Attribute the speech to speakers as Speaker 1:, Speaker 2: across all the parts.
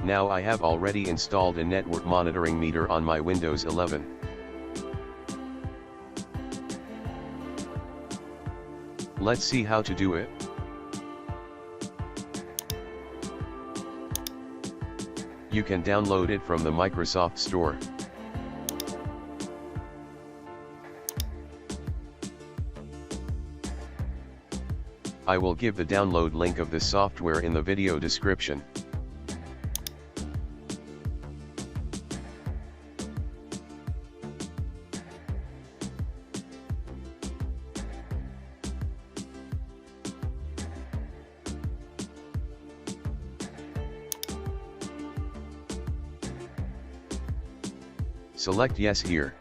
Speaker 1: Now I have already installed a network monitoring meter on my Windows 11. Let's see how to do it. You can download it from the Microsoft Store. I will give the download link of this software in the video description. Select Yes here.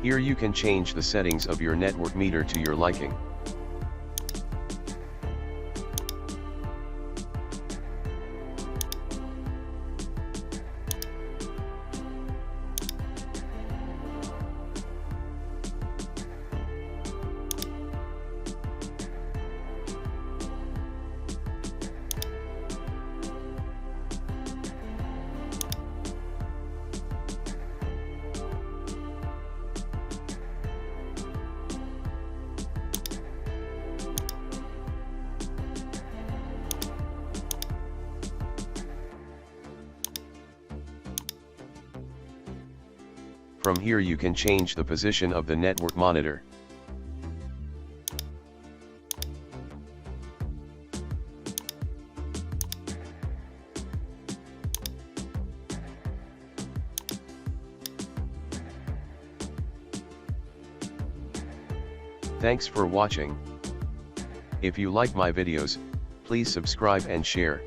Speaker 1: Here you can change the settings of your network meter to your liking. From here you can change the position of the network monitor. Thanks for watching. If you like my videos, please subscribe and share.